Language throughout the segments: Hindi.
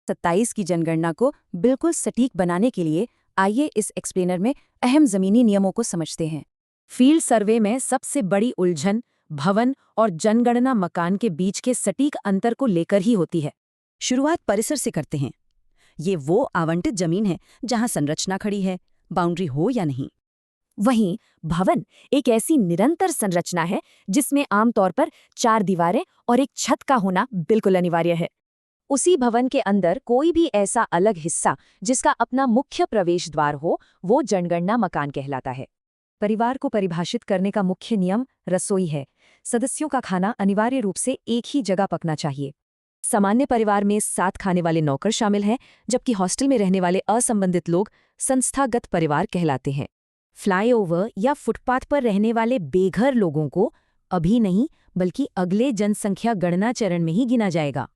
27 की जनगणना को बिल्कुल सटीक बनाने के लिए आइए इस एक्सप्लेनर में अहम ज़मीनी नियमों को समझते हैं। फील्ड सर्वे में सबसे बड़ी उलझन भवन और जनगणना मकान के बीच के सटीक अंतर को लेकर ही होती है। शुरुआत परिसर से करते हैं। ये वो आवंटित जमीन है जहां संरचना खड़ी है, बाउंड्री हो या नहीं। वहीं भवन एक ऐसी निरंतर संरचना है जिसमें आमतौर पर 4 दीवारें और एक छत का होना बिल्कुल अनिवार्य है। उसी भवन के अंदर कोई भी ऐसा अलग हिस्सा जिसका अपना मुख्य प्रवेश द्वार हो, वो जनगणना मकान कहलाता है। परिवार को परिभाषित करने का मुख्य नियम रसोई है। सदस्यों का खाना अनिवार्य रूप से एक ही जगह पकना चाहिए। सामान्य परिवार में 7 खाने वाले नौकर शामिल हैं, जबकि हॉस्टल में रहने वाले असंबंधित लोग संस्थागत परिवार कहलाते हैं। फ्लाईओवर या फुटपाथ पर रहने वाले बेघर लोगों को अभी नहीं बल्कि अगले जनसंख्या गणना चरण में ही गिना जाएगा।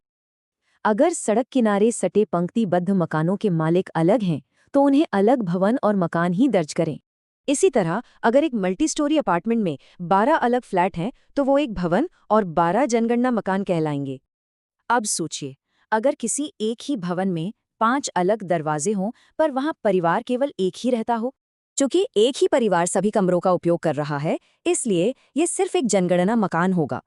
अगर सड़क किनारे सटे पंक्तिबद्ध मकानों के मालिक अलग हैं, तो उन्हें अलग भवन और मकान ही दर्ज करें। इसी तरह अगर एक मल्टी स्टोरी अपार्टमेंट में 12 अलग फ्लैट हैं, तो वो एक भवन और 12 जनगणना मकान कहलाएंगे। अब सोचिए, अगर किसी एक ही भवन में 5 अलग दरवाजे हों पर वहां परिवार केवल एक ही रहता हो। चूंकि एक ही परिवार सभी कमरों का उपयोग कर रहा है, इसलिए ये सिर्फ एक जनगणना मकान होगा।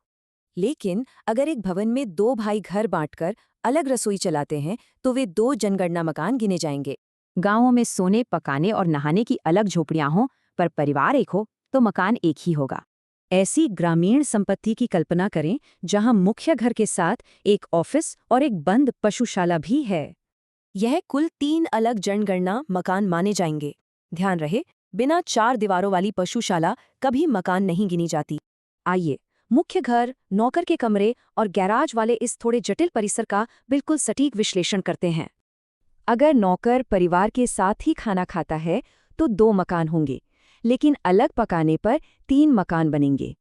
लेकिन अगर एक भवन में 2 भाई घर बांटकर अलग रसोई चलाते हैं, तो वे 2 जनगणना मकान गिने जाएंगे। गांवों में सोने, पकाने और नहाने की अलग झोपड़ियां हों, पर परिवार एक हो, तो मकान एक ही होगा। ऐसी ग्रामीण संपत्ति की कल्पना करें जहां मुख्य घर के साथ एक ऑफिस और एक बंद पशुशाला भी है। यह कुल 3 अलग जनगणना मकान माने जाएंगे। ध्यान रहे, बिना 4 दीवारों वाली पशुशाला कभी मकान नहीं गिनी जाती। आइए मुख्य घर, नौकर के कमरे और गैराज वाले इस थोड़े जटिल परिसर का बिल्कुल सटीक विश्लेषण करते हैं। अगर नौकर परिवार के साथ ही खाना खाता है, तो 2 मकान होंगे, लेकिन अलग पकाने पर 3 मकान बनेंगे।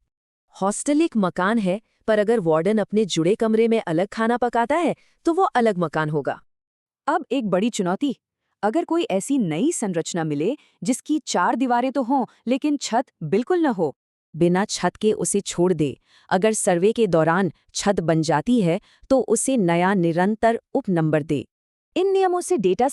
हॉस्टल एक मकान है, पर अगर वार्डन अपने जुड़े कमरे में अलग खाना पकाता है, तो वो अलग मकान होगा। अब एक बड़ी चुनौती, अगर कोई ऐसी नई संरचना मिले जिसकी 4 दीवारें तो हों लेकिन छत बिल्कुल न हो, बिना छत के उसे छोड़ दे। अगर सर्वे के दौरान छत बन जाती है, तो उसे नया निरंतर उप नंबर दे। इन नियमों से डेटा